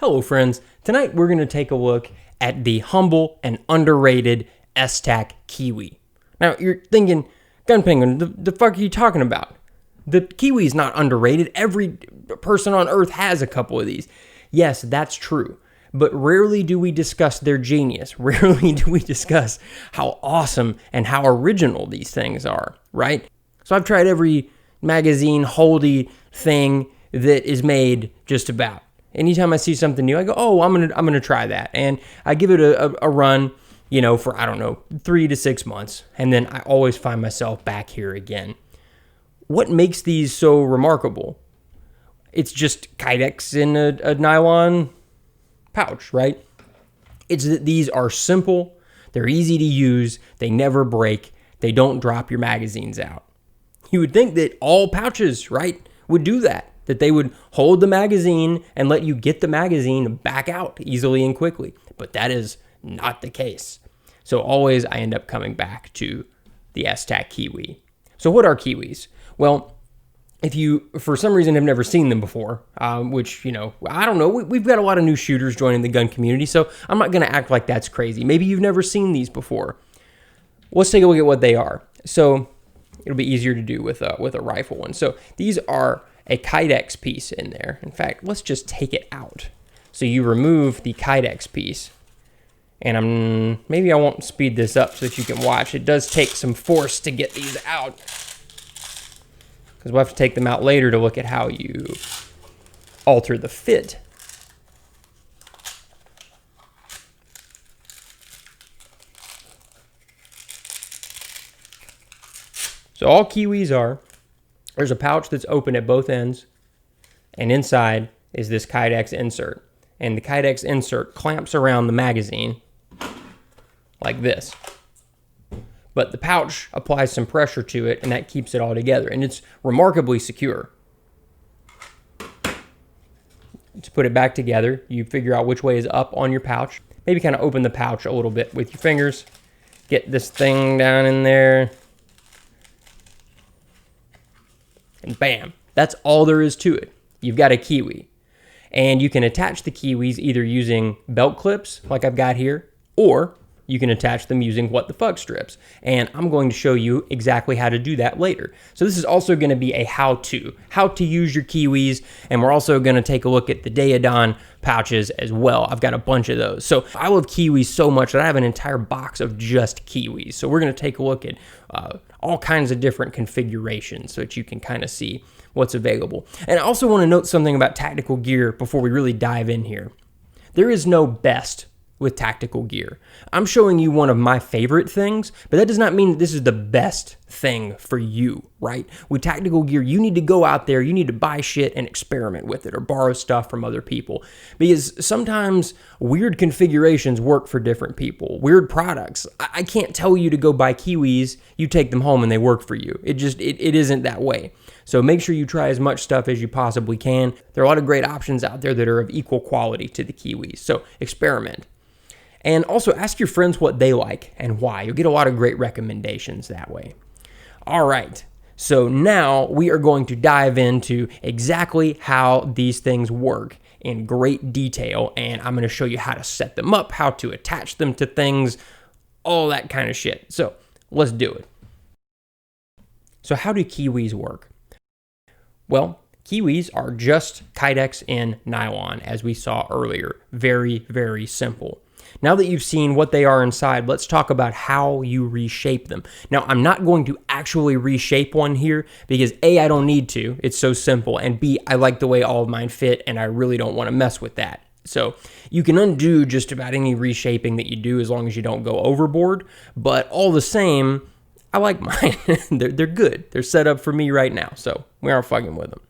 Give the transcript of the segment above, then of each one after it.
Hello friends, tonight we're going to take a look at the humble and underrated Esstac Kywi. Now you're thinking, Gun Penguin, the fuck are you talking about? The Kywi is not underrated. Every person on earth has a couple of these. Yes, that's true. But rarely do we discuss their genius. Rarely do we discuss how awesome and how original these things are, right? So I've tried every magazine holdy thing that is made just about. Anytime I see something new, I go, oh, I'm gonna try that. And I give it a run, for, 3 to 6 months. And then I always find myself back here again. What makes these so remarkable? It's just Kydex in a nylon pouch, right? It's that these are simple, they're easy to use, they never break, they don't drop your magazines out. You would think that all pouches, right, would do that they would hold the magazine and let you get the magazine back out easily and quickly. But that is not the case. So always I end up coming back to the Esstac Kywi. So what are Kywis? Well, if you, for some reason, have never seen them before, which, I don't know, we've got a lot of new shooters joining the gun community, so I'm not going to act like that's crazy. Maybe you've never seen these before. Let's take a look at what they are. So it'll be easier to do with a rifle one. So these are a Kydex piece in there. In fact, let's just take it out. So you remove the Kydex piece, and maybe I won't speed this up so that you can watch. It does take some force to get these out, because we'll have to take them out later to look at how you alter the fit. So all Kywis are, there's a pouch that's open at both ends, and inside is this Kydex insert. And the Kydex insert clamps around the magazine like this. But the pouch applies some pressure to it, and that keeps it all together. And it's remarkably secure. To put it back together, you figure out which way is up on your pouch. Maybe kind of open the pouch a little bit with your fingers. Get this thing down in there. And bam, that's all there is to it. You've got a Kywi. And you can attach the Kywis either using belt clips, like I've got here, or you can attach them using what the fuck strips. And I'm going to show you exactly how to do that later. So this is also going to be a how to use your Kywis, and we're also going to take a look at the Daeodon pouches as well. I've got a bunch of those. So I love Kywis so much that I have an entire box of just Kywis. So we're going to take a look at all kinds of different configurations so that you can kind of see what's available. And I also want to note something about tactical gear before we really dive in here. There is no best with tactical gear. I'm showing you one of my favorite things, but that does not mean that this is the best thing for you, right? With tactical gear, you need to go out there, you need to buy shit and experiment with it or borrow stuff from other people, because sometimes weird configurations work for different people, weird products. I can't tell you to go buy Kywis, you take them home and they work for you. It isn't that way. So make sure you try as much stuff as you possibly can. There are a lot of great options out there that are of equal quality to the Kywis, so experiment. And also ask your friends what they like and why. You'll get a lot of great recommendations that way. All right, so now we are going to dive into exactly how these things work in great detail, and I'm going to show you how to set them up, how to attach them to things, all that kind of shit. So let's do it. So how do Kywis work? Well, Kywis are just Kydex in nylon, as we saw earlier. Very, very simple. Now that you've seen what they are inside, let's talk about how you reshape them. Now, I'm not going to actually reshape one here because A, I don't need to, it's so simple, and B, I like the way all of mine fit and I really don't want to mess with that. So you can undo just about any reshaping that you do as long as you don't go overboard, but all the same, I like mine. They're good. They're set up for me right now, so we aren't fucking with them.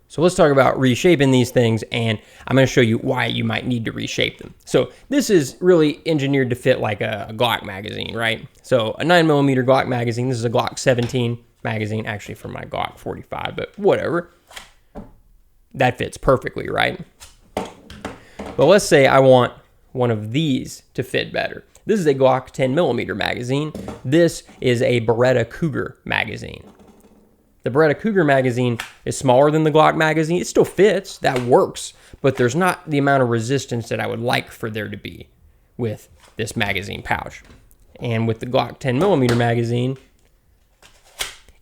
So let's talk about reshaping these things, and I'm going to show you why you might need to reshape them. So this is really engineered to fit like a Glock magazine, right? So a 9mm Glock magazine. This is a Glock 17 magazine, actually for my Glock 45, but whatever. That fits perfectly, right? But let's say I want one of these to fit better. This is a Glock 10mm magazine. This is a Beretta Cougar magazine. The Beretta Cougar magazine is smaller than the Glock magazine. It still fits, that works, but there's not the amount of resistance that I would like for there to be with this magazine pouch. And with the Glock 10mm magazine,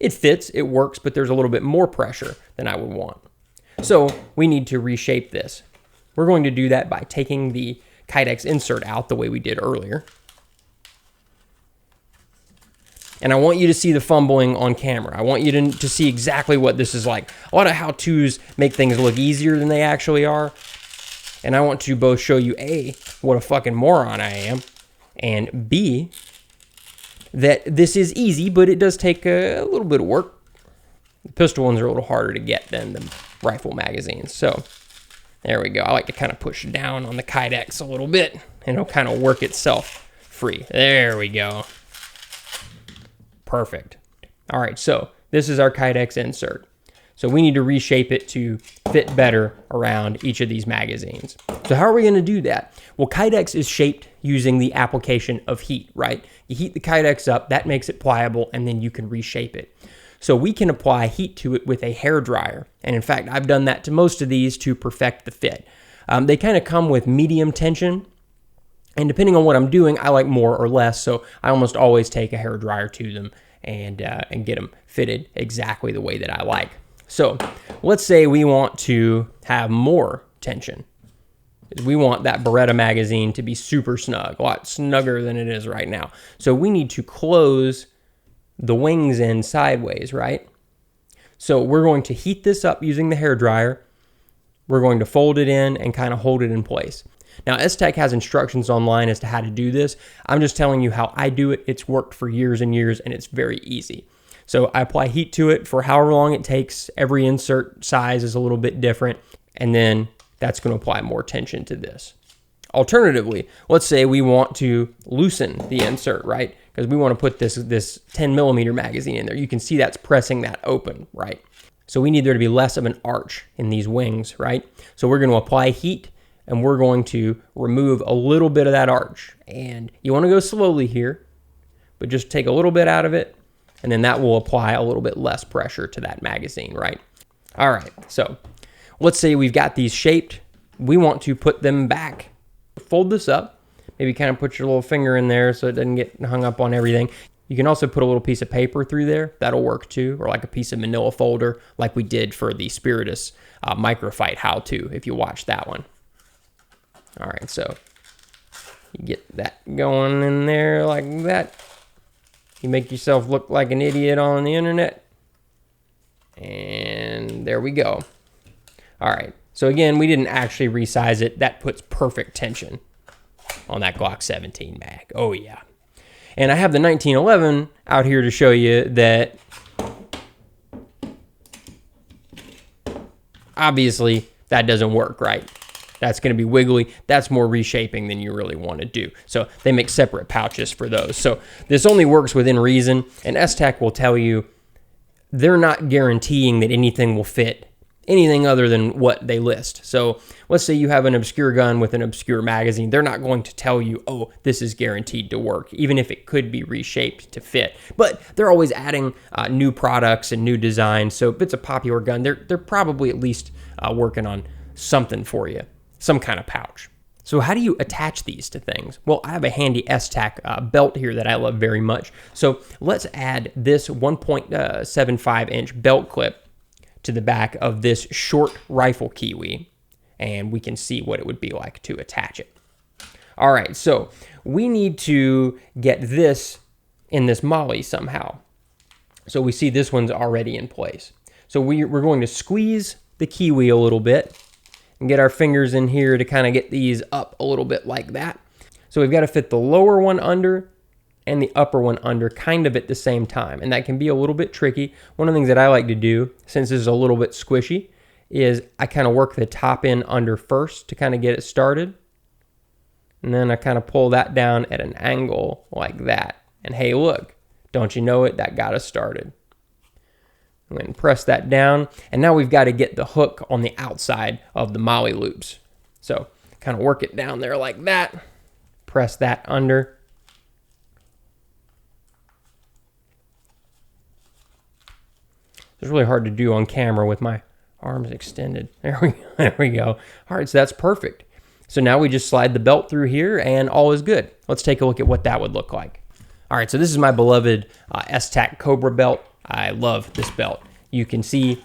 it fits, it works, but there's a little bit more pressure than I would want. So we need to reshape this. We're going to do that by taking the Kydex insert out the way we did earlier. And I want you to see the fumbling on camera. I want you to see exactly what this is like. A lot of how-tos make things look easier than they actually are. And I want to both show you A, what a fucking moron I am, and B, that this is easy, but it does take a little bit of work. The pistol ones are a little harder to get than the rifle magazines. So there we go. I like to kind of push down on the Kydex a little bit, and it'll kind of work itself free. There we go. Perfect. All right, so this is our Kydex insert. So we need to reshape it to fit better around each of these magazines. So how are we going to do that? Well, Kydex is shaped using the application of heat, right? You heat the Kydex up, that makes it pliable, and then you can reshape it. So we can apply heat to it with a hair dryer. And in fact, I've done that to most of these to perfect the fit. They kind of come with medium tension. And depending on what I'm doing, I like more or less. So I almost always take a hair dryer to them and get them fitted exactly the way that I like. So let's say we want to have more tension. We want that Beretta magazine to be super snug, a lot snugger than it is right now. So we need to close the wings in sideways, right? So we're going to heat this up using the hair dryer. We're going to fold it in and kind of hold it in place. Now, Esstac has instructions online as to how to do this. I'm just telling you how I do it. It's worked for years and years, and it's very easy. So I apply heat to it for however long it takes. Every insert size is a little bit different, and then that's going to apply more tension to this. Alternatively, let's say we want to loosen the insert, right? Because we want to put this 10mm magazine in there. You can see that's pressing that open, right? So we need there to be less of an arch in these wings, right? So we're going to apply heat, and we're going to remove a little bit of that arch. And you want to go slowly here, but just take a little bit out of it, and then that will apply a little bit less pressure to that magazine, right? All right, so let's say we've got these shaped. We want to put them back. Fold this up, maybe kind of put your little finger in there so it doesn't get hung up on everything. You can also put a little piece of paper through there. That'll work too, or like a piece of manila folder like we did for the Spiritus microfight how-to, if you watched that one. All right, so you get that going in there like that. You make yourself look like an idiot on the internet. And there we go. All right, so again, we didn't actually resize it. That puts perfect tension on that Glock 17 mag. Oh yeah. And I have the 1911 out here to show you that obviously that doesn't work, right? That's going to be wiggly. That's more reshaping than you really want to do. So they make separate pouches for those. So this only works within reason, and Esstac will tell you they're not guaranteeing that anything will fit anything other than what they list. So let's say you have an obscure gun with an obscure magazine. They're not going to tell you, oh, this is guaranteed to work, even if it could be reshaped to fit. But they're always adding new products and new designs. So if it's a popular gun, they're probably at least working on something for you, some kind of pouch. So how do you attach these to things? Well, I have a handy Esstac belt here that I love very much. So let's add this 1.75 inch belt clip to the back of this short rifle Kywi, and we can see what it would be like to attach it. All right, so we need to get this in this molly somehow. So we see this one's already in place. So we're going to squeeze the Kywi a little bit and get our fingers in here to kind of get these up a little bit like that. So we've got to fit the lower one under and the upper one under kind of at the same time. And that can be a little bit tricky. One of the things that I like to do, since this is a little bit squishy, is I kind of work the top end under first to kind of get it started. And then I kind of pull that down at an angle like that. And hey, look, don't you know it? That got us started. I'm going to press that down. And now we've got to get the hook on the outside of the molly loops. So kind of work it down there like that. Press that under. It's really hard to do on camera with my arms extended. There we go. All right, so that's perfect. So now we just slide the belt through here and all is good. Let's take a look at what that would look like. All right, so this is my beloved Esstac Cobra belt. I love this belt. You can see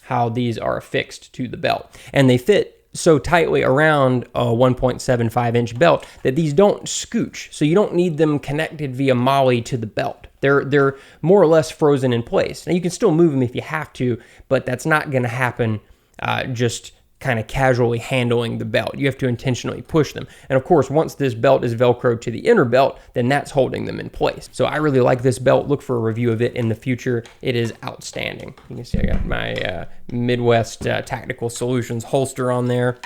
how these are affixed to the belt, and they fit so tightly around a 1.75 inch belt that these don't scooch. So you don't need them connected via molly to the belt. They're more or less frozen in place. Now you can still move them if you have to, but that's not going to happen just kind of casually handling the belt. You have to intentionally push them. And of course, once this belt is Velcroed to the inner belt, then that's holding them in place. So I really like this belt. Look for a review of it in the future. It is outstanding. You can see I got my Midwest Tactical Solutions holster on there.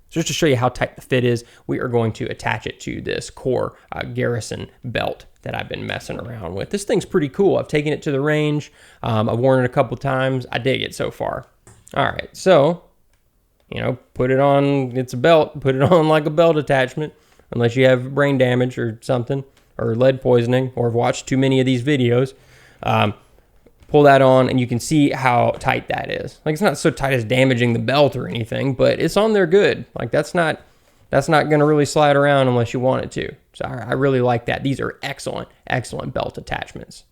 So just to show you how tight the fit is, we are going to attach it to this core Garrison belt that I've been messing around with. This thing's pretty cool. I've taken it to the range. I've worn it a couple times. I dig it so far. All right, so you know, put it on, it's a belt, put it on like a belt attachment, unless you have brain damage or something, or lead poisoning, or have watched too many of these videos. Pull that on, and you can see how tight that is. Like, it's not so tight as damaging the belt or anything, but it's on there good. Like, that's not gonna really slide around unless you want it to. So I really like that. These are excellent, excellent belt attachments.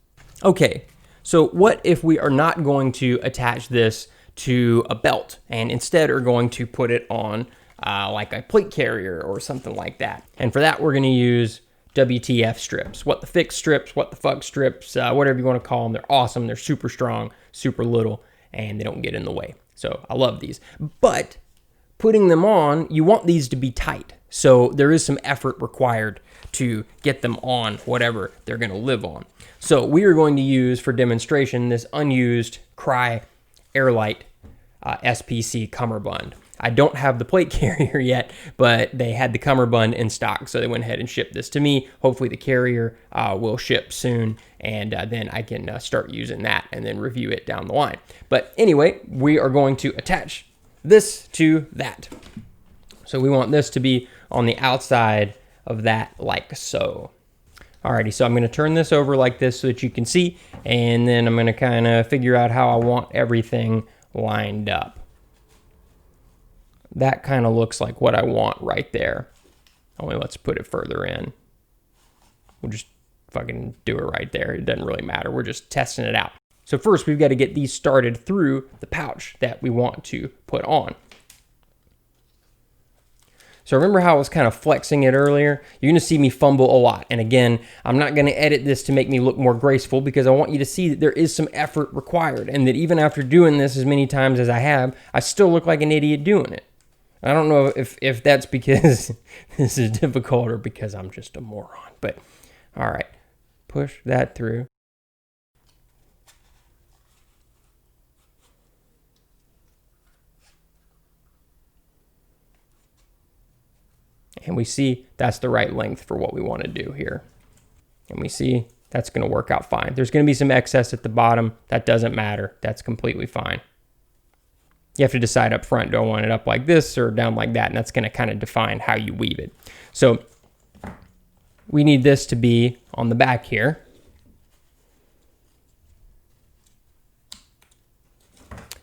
Okay, so what if we are not going to attach this to a belt and instead are going to put it on like a plate carrier or something like that? And for that, we're going to use WTF strips. What the fix strips, what the fuck strips, whatever you want to call them. They're awesome. They're super strong, super little, and they don't get in the way. So I love these. But putting them on, you want these to be tight. So there is some effort required to get them on whatever they're going to live on. So we are going to use, for demonstration, this unused Cry Airlight SPC cummerbund. I don't have the plate carrier yet, but they had the cummerbund in stock, so they went ahead and shipped this to me. Hopefully the carrier will ship soon, and then I can start using that and then review it down the line. But anyway, we are going to attach this to that. So we want this to be on the outside of that like so. Alrighty, so I'm going to turn this over like this so that you can see, and then I'm going to kind of figure out how I want everything lined up. That kind of looks like what I want right there. Only let's put it further in. We'll just fucking do it right there. It doesn't really matter. We're just testing it out. So first, we've got to get these started through the pouch that we want to put on. So remember how I was kind of flexing it earlier? You're going to see me fumble a lot. And again, I'm not going to edit this to make me look more graceful because I want you to see that there is some effort required, and that even after doing this as many times as I have, I still look like an idiot doing it. I don't know if that's because this is difficult or because I'm just a moron, but all right, push that through. And we see that's the right length for what we want to do here. And we see that's going to work out fine. There's going to be some excess at the bottom. That doesn't matter. That's completely fine. You have to decide up front, do I want it up like this or down like that? And that's going to kind of define how you weave it. So we need this to be on the back here.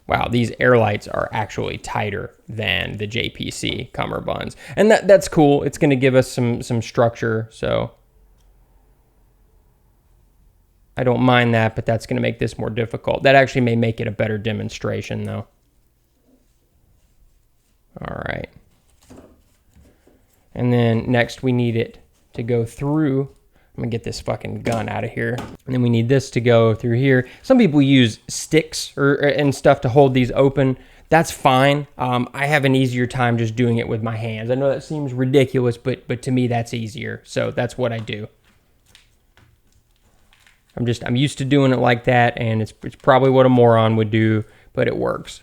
Wow, these airlights are actually tighter than the JPC cummerbunds. And that's cool. It's going to give us some structure, so I don't mind that, but that's going to make this more difficult. That actually may make it a better demonstration, though. All right. And then next we need it to go through. I'm gonna get this fucking gun out of here. And then we need this to go through here. Some people use sticks and stuff to hold these open. That's fine. I have an easier time just doing it with my hands. I know that seems ridiculous, but to me that's easier. So that's what I do. I'm used to doing it like that, and it's probably what a moron would do, but it works.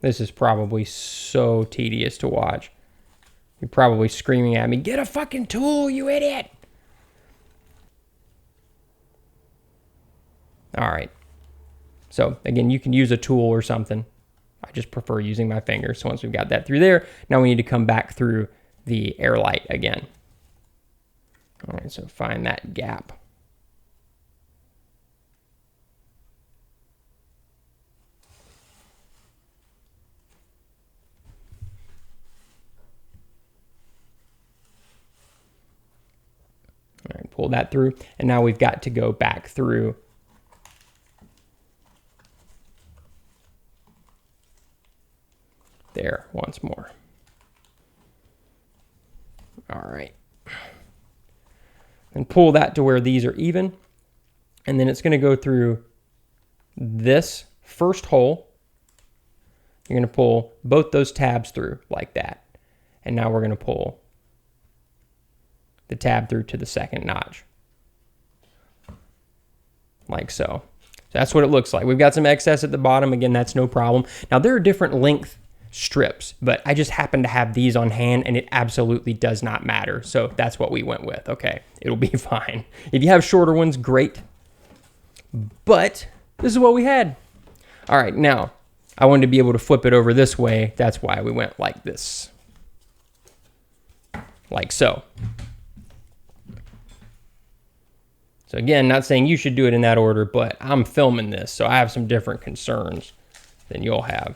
This is probably so tedious to watch. You're probably screaming at me, "Get a fucking tool, you idiot!" All right. So again, you can use a tool or something. I just prefer using my fingers. So once we've got that through there, now we need to come back through the airlight again. All right, so find that gap. pull that through. And now we've got to go back through there once more. All right. And pull that to where these are even. And then it's going to go through this first hole. You're going to pull both those tabs through like that. And now we're going to pull the tab through to the second notch. Like so. So that's what it looks like. We've got some excess at the bottom. Again, that's no problem. Now there are different length strips, but I just happen to have these on hand and it absolutely does not matter. So that's what we went with. Okay, it'll be fine. If you have shorter ones, great. But this is what we had. All right, now I wanted to be able to flip it over this way. That's why we went like this. Like so. So again, not saying you should do it in that order, but I'm filming this, so I have some different concerns than you'll have.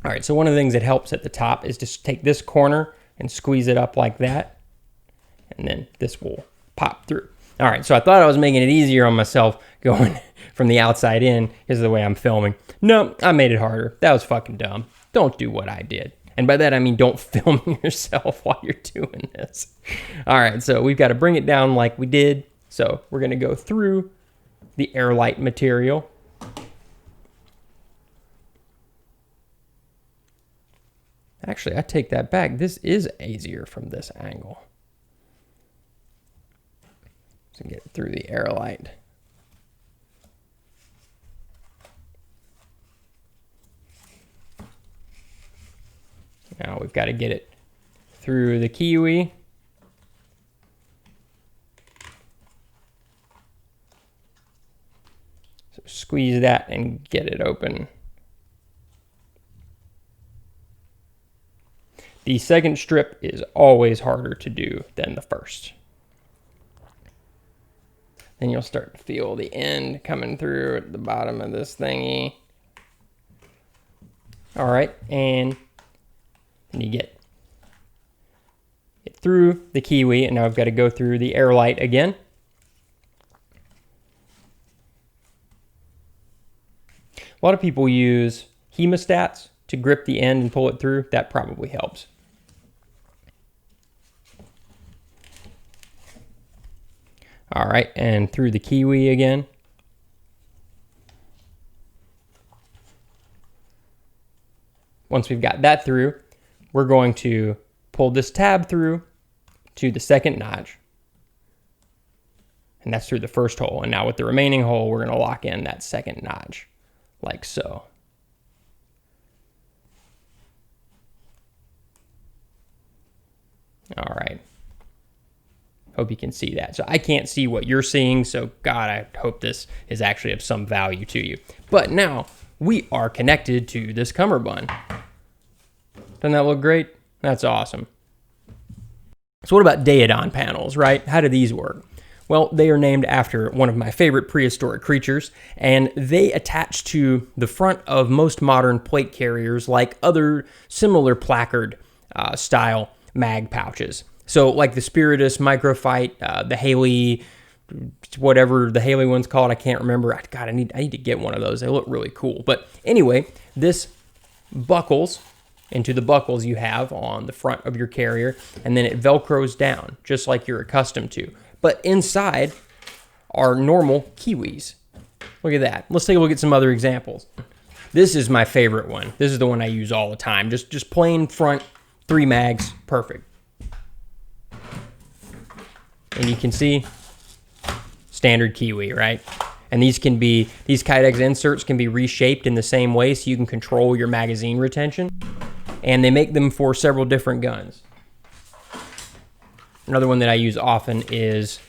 All right, so one of the things that helps at the top is to take this corner and squeeze it up like that. And then this will pop through. All right, so I thought I was making it easier on myself going from the outside in. Here's the way I'm filming. No, I made it harder. That was fucking dumb. Don't do what I did. And by that, I mean don't film yourself while you're doing this. All right, so we've got to bring it down like we did. So we're going to go through the airlight material. Actually, I take that back. This is easier from this angle. To get through the airlight. Now we've got to get it through the Kywi. So squeeze that and get it open. The second strip is always harder to do than the first. Then you'll start to feel the end coming through at the bottom of this thingy. All right, and then you get it through the Kywi, and now I've got to go through the airlight again. A lot of people use hemostats to grip the end and pull it through. That probably helps. All right, and through the Kywi again. Once we've got that through, we're going to pull this tab through to the second notch. And that's through the first hole. And now with the remaining hole, we're going to lock in that second notch, like so. All right. Hope you can see that. So I can't see what you're seeing, so God, I hope this is actually of some value to you. But now we are connected to this cummerbund. Doesn't that look great? That's awesome. So what about Daeodon panels, right? How do these work? Well, they are named after one of my favorite prehistoric creatures, and they attach to the front of most modern plate carriers like other similar placard style mag pouches. So like the Spiritus Microphyte, the Haley, whatever the Haley one's called, I can't remember. God, I need to get one of those. They look really cool. But anyway, this buckles into the buckles you have on the front of your carrier, and then it Velcros down, just like you're accustomed to. But inside are normal Kywis. Look at that. Let's take a look at some other examples. This is my favorite one. This is the one I use all the time. Just plain front, 3 mags, perfect. And you can see standard Kywi, right? And these Kydex inserts can be reshaped in the same way so you can control your magazine retention. And they make them for several different guns. Another one that I use often is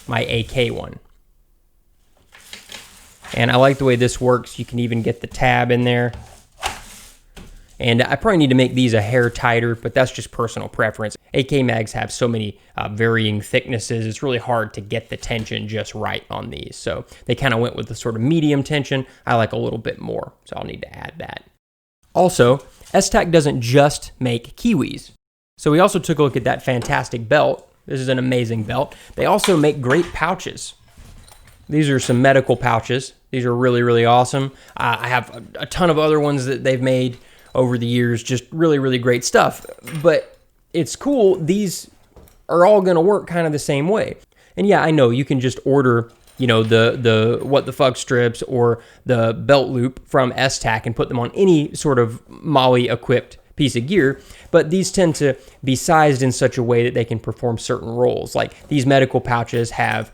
my AK one. And I like the way this works. You can even get the tab in there. And I probably need to make these a hair tighter, but that's just personal preference. AK mags have so many varying thicknesses. It's really hard to get the tension just right on these. So they kind of went with the sort of medium tension. I like a little bit more, so I'll need to add that. Also, Esstac doesn't just make Kywis. So we also took a look at that fantastic belt. This is an amazing belt. They also make great pouches. These are some medical pouches. These are really, really awesome. I have a ton of other ones that they've made over the years. Just really, really great stuff. But it's cool. These are all going to work kind of the same way. And yeah, I know you can just order, you know, the what the fuck strips or the belt loop from Esstac and put them on any sort of Molly equipped piece of gear, but these tend to be sized in such a way that they can perform certain roles. Like these medical pouches have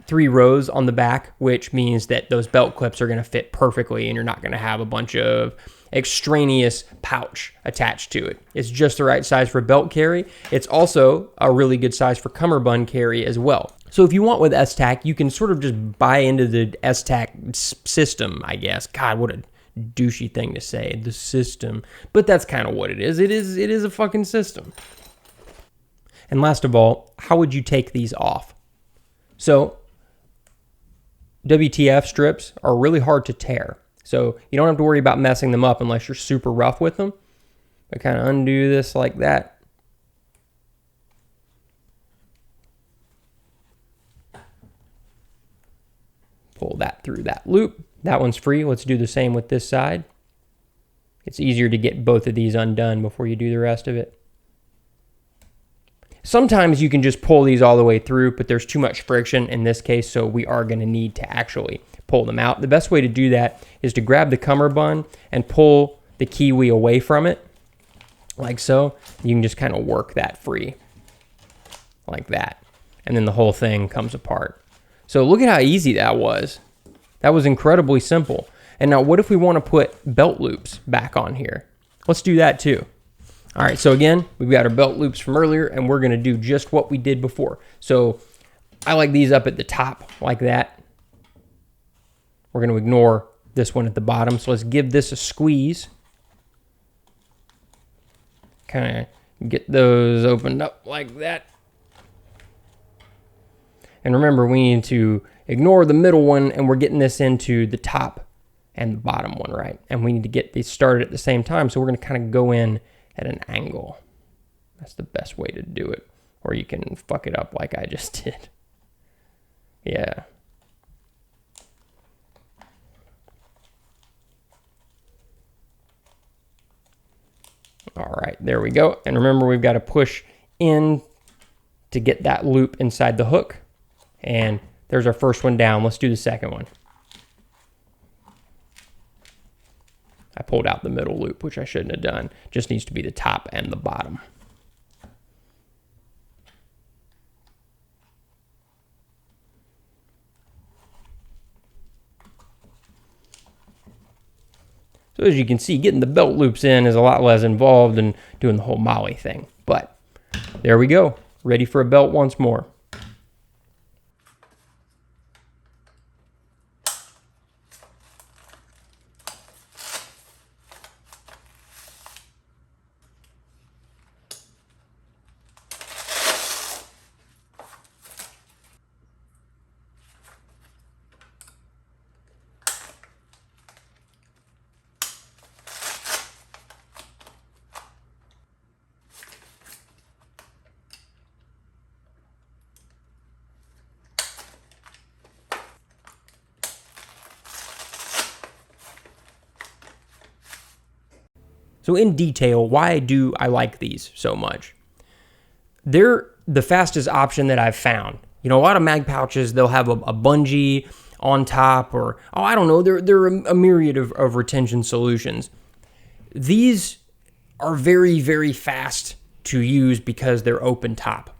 3 rows on the back, which means that those belt clips are going to fit perfectly and you're not going to have a bunch of extraneous pouch attached to it. It's just the right size for belt carry. It's also a really good size for cummerbund carry as well. So if you want with Esstac, you can sort of just buy into the Esstac system, I guess. God, what a douchey thing to say, the system. But that's kind of what it is. It is a fucking system. And last of all, how would you take these off? So WTF strips are really hard to tear. So you don't have to worry about messing them up unless you're super rough with them. I kind of undo this like that. Pull that through that loop. That one's free. Let's do the same with this side. It's easier to get both of these undone before you do the rest of it. Sometimes you can just pull these all the way through, but there's too much friction in this case, so we are going to need to actually pull them out. The best way to do that is to grab the cummerbund and pull the Kywi away from it, like so. You can just kind of work that free, like that. And then the whole thing comes apart. So look at how easy that was. That was incredibly simple. And now what if we want to put belt loops back on here? Let's do that too. All right, so again, we've got our belt loops from earlier, and we're going to do just what we did before. So I like these up at the top like that. We're going to ignore this one at the bottom. So let's give this a squeeze. Kind of get those opened up like that. And remember, we need to ignore the middle one, and we're getting this into the top and the bottom one, right? And we need to get these started at the same time. So we're going to kind of go in at an angle. That's the best way to do it. Or you can fuck it up like I just did. Yeah. All right, there we go. And remember, we've got to push in to get that loop inside the hook. And there's our first one down. Let's do the second one. I pulled out the middle loop, which I shouldn't have done. Just needs to be the top and the bottom. So as you can see, getting the belt loops in is a lot less involved than doing the whole Molly thing. But there we go. Ready for a belt once more. So in detail, why do I like these so much? They're the fastest option that I've found. You know, a lot of mag pouches, they'll have a bungee on top or, oh, I don't know, they're a myriad of retention solutions. These are very, very fast to use because they're open top.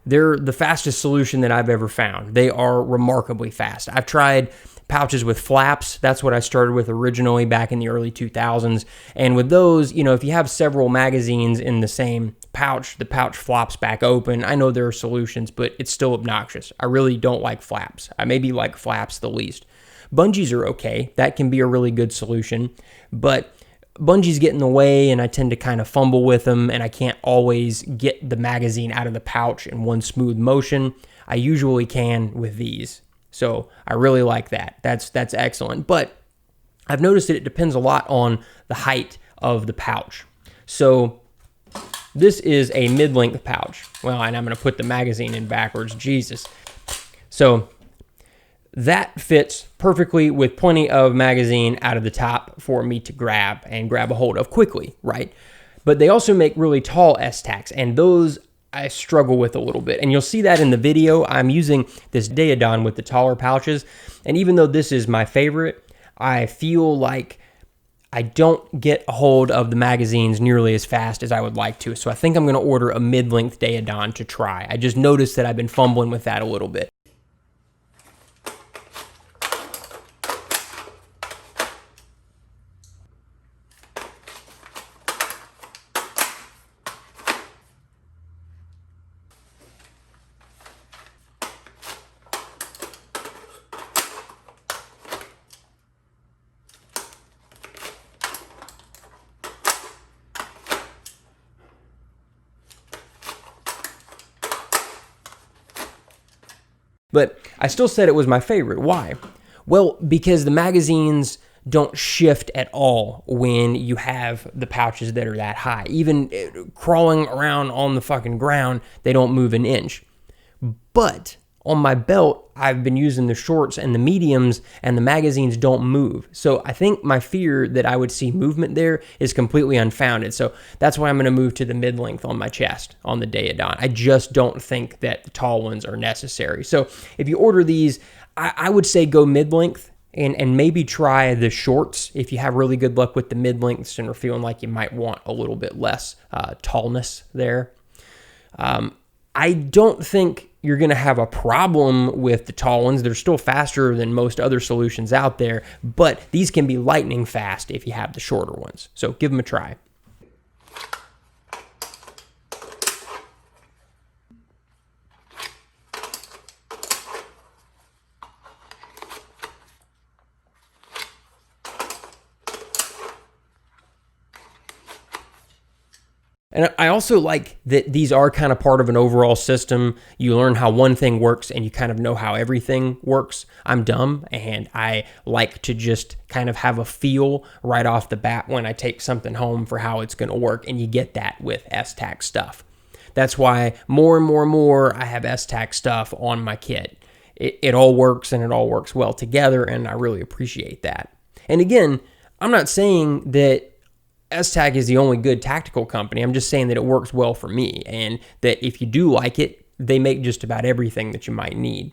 They're the fastest solution that I've ever found. They are remarkably fast. I've tried pouches with flaps. That's what I started with originally back in the early 2000s. And with those, you know, if you have several magazines in the same pouch, the pouch flops back open. I know there are solutions, but it's still obnoxious. I really don't like flaps. I maybe like flaps the least. Bungees are okay. That can be a really good solution, but bungees get in the way and I tend to kind of fumble with them and I can't always get the magazine out of the pouch in one smooth motion. I usually can with these. So I really like that. That's excellent. But I've noticed that it depends a lot on the height of the pouch. So this is a mid-length pouch. Well, and I'm going to put the magazine in backwards. Jesus. So that fits perfectly with plenty of magazine out of the top for me to grab a hold of quickly, right? But they also make really tall Esstacs, and those I struggle with a little bit. And you'll see that in the video. I'm using this Daeodon with the taller pouches. And even though this is my favorite, I feel like I don't get a hold of the magazines nearly as fast as I would like to. So I think I'm going to order a mid-length Daeodon to try. I just noticed that I've been fumbling with that a little bit. But I still said it was my favorite. Why? Well, because the magazines don't shift at all when you have the pouches that are that high. Even crawling around on the fucking ground, they don't move an inch. But on my belt, I've been using the shorts and the mediums, and the magazines don't move. So I think my fear that I would see movement there is completely unfounded. So that's why I'm going to move to the mid-length on my chest on the Daeodon. I just don't think that the tall ones are necessary. So if you order these, I would say go mid-length and maybe try the shorts if you have really good luck with the mid-lengths and are feeling like you might want a little bit less tallness there. I don't think you're going to have a problem with the tall ones. They're still faster than most other solutions out there, but these can be lightning fast if you have the shorter ones. So give them a try. And I also like that these are kind of part of an overall system. You learn how one thing works and you kind of know how everything works. I'm dumb and I like to just kind of have a feel right off the bat when I take something home for how it's going to work. And you get that with Esstac stuff. That's why more and more I have Esstac stuff on my kit. It all works and it all works well together, and I really appreciate that. And again, I'm not saying that Esstac is the only good tactical company. I'm just saying that it works well for me, and that if you do like it, they make just about everything that you might need.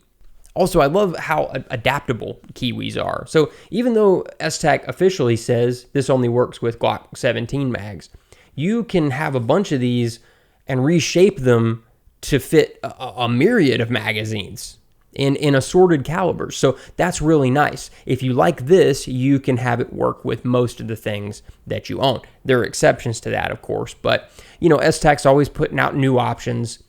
Also, I love how adaptable Kywis are. So even though Esstac officially says this only works with Glock 17 mags, you can have a bunch of these and reshape them to fit a myriad of magazines in assorted calibers. So that's really nice. If you like this, you can have it work with most of the things that you own. There are exceptions to that, of course, but you know, Esstac's always putting out new options.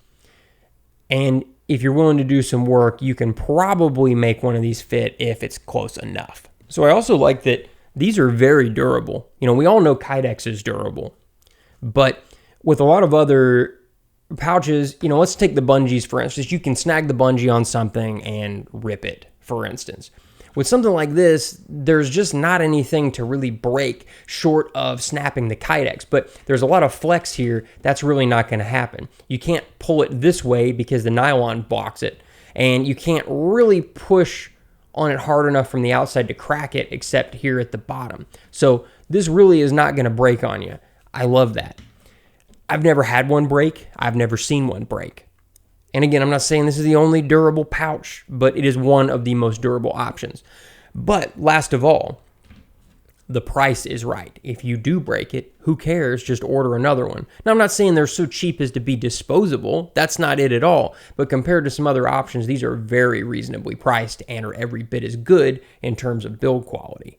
And if you're willing to do some work, you can probably make one of these fit if it's close enough. So I also like that these are very durable. You know, we all know Kydex is durable, but with a lot of other pouches, you know, let's take the bungees, for instance. You can snag the bungee on something and rip it, for instance. With something like this, there's just not anything to really break short of snapping the Kydex, but there's a lot of flex here. That's really not going to happen. You can't pull it this way because the nylon blocks it, and you can't really push on it hard enough from the outside to crack it except here at the bottom. So this really is not going to break on you. I love that. I've never had one break. I've never seen one break. And again, I'm not saying this is the only durable pouch, but it is one of the most durable options. But last of all, the price is right. If you do break it, who cares? Just order another one. Now, I'm not saying they're so cheap as to be disposable. That's not it at all. But compared to some other options, these are very reasonably priced and are every bit as good in terms of build quality.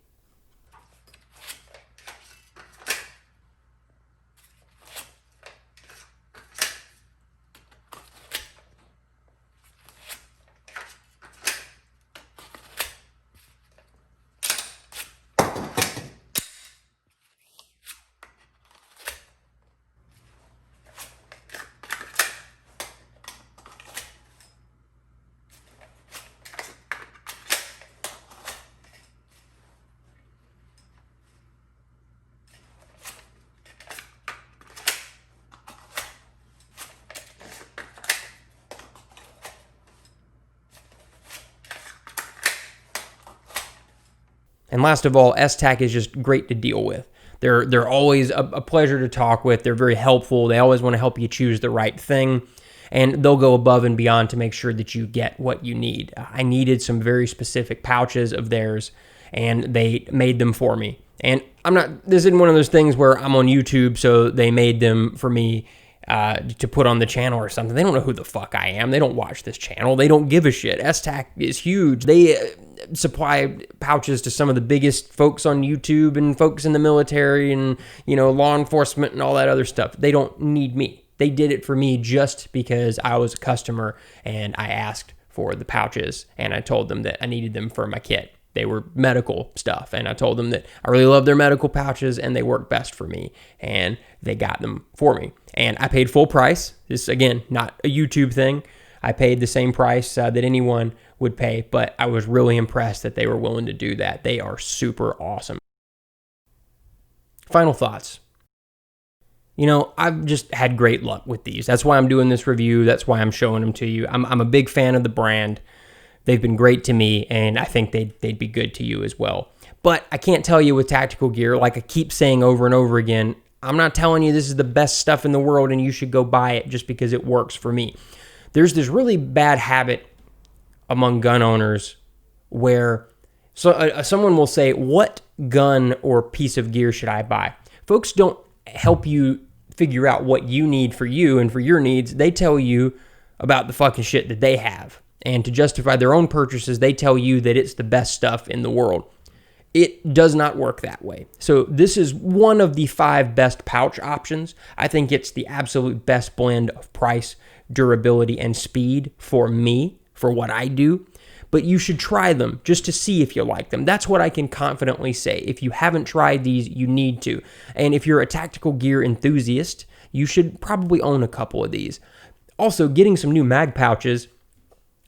And last of all, Esstac is just great to deal with. They're always a pleasure to talk with. They're very helpful. They always want to help you choose the right thing, and they'll go above and beyond to make sure that you get what you need. I needed some very specific pouches of theirs, and they made them for me. And this isn't one of those things where I'm on YouTube, so they made them for me to put on the channel or something. They don't know who the fuck I am. They don't watch this channel. They don't give a shit. Esstac is huge. They supply pouches to some of the biggest folks on YouTube and folks in the military and, law enforcement and all that other stuff. They don't need me. They did it for me just because I was a customer and I asked for the pouches and I told them that I needed them for my kit. They were medical stuff, and I told them that I really love their medical pouches and they work best for me, and they got them for me. And I paid full price. This, again, not a YouTube thing. I paid the same price that anyone would pay, but I was really impressed that they were willing to do that. They are super awesome. Final thoughts. I've just had great luck with these. That's why I'm doing this review. That's why I'm showing them to you. I'm a big fan of the brand. They've been great to me, and I think they'd be good to you as well. But I can't tell you with tactical gear, like I keep saying over and over again, I'm not telling you this is the best stuff in the world and you should go buy it just because it works for me. There's this really bad habit among gun owners where someone will say, what gun or piece of gear should I buy? Folks don't help you figure out what you need for you and for your needs. They tell you about the fucking shit that they have. And to justify their own purchases, they tell you that it's the best stuff in the world. It does not work that way. So this is one of the 5 best pouch options. I think it's the absolute best blend of price, durability, and speed for me, for what I do. But you should try them just to see if you like them. That's what I can confidently say. If you haven't tried these, you need to. And if you're a tactical gear enthusiast, you should probably own a couple of these. Also, getting some new mag pouches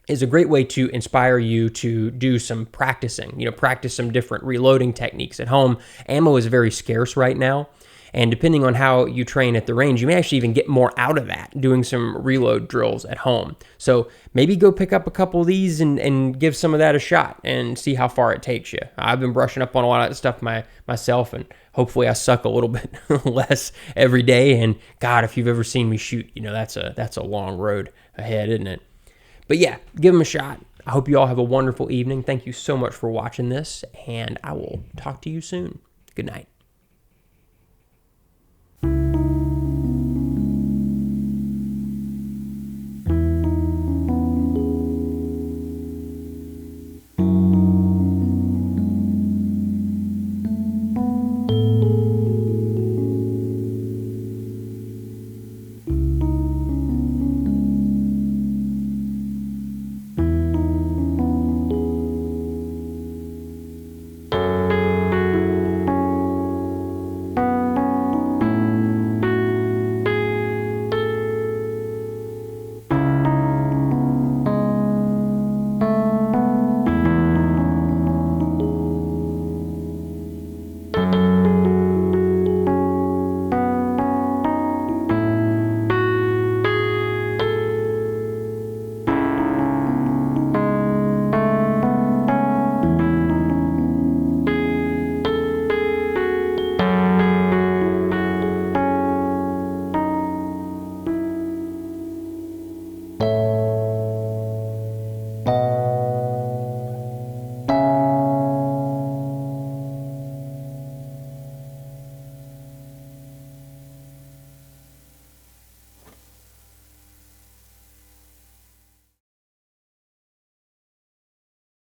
is a great way to inspire you to do some practicing, practice some different reloading techniques at home. Ammo is very scarce right now, and depending on how you train at the range, you may actually even get more out of that doing some reload drills at home. So maybe go pick up a couple of these and give some of that a shot and see how far it takes you. I've been brushing up on a lot of that stuff myself, and hopefully I suck a little bit less every day. And God, if you've ever seen me shoot, that's a long road ahead, isn't it? But yeah, give them a shot. I hope you all have a wonderful evening. Thank you so much for watching this, and I will talk to you soon. Good night.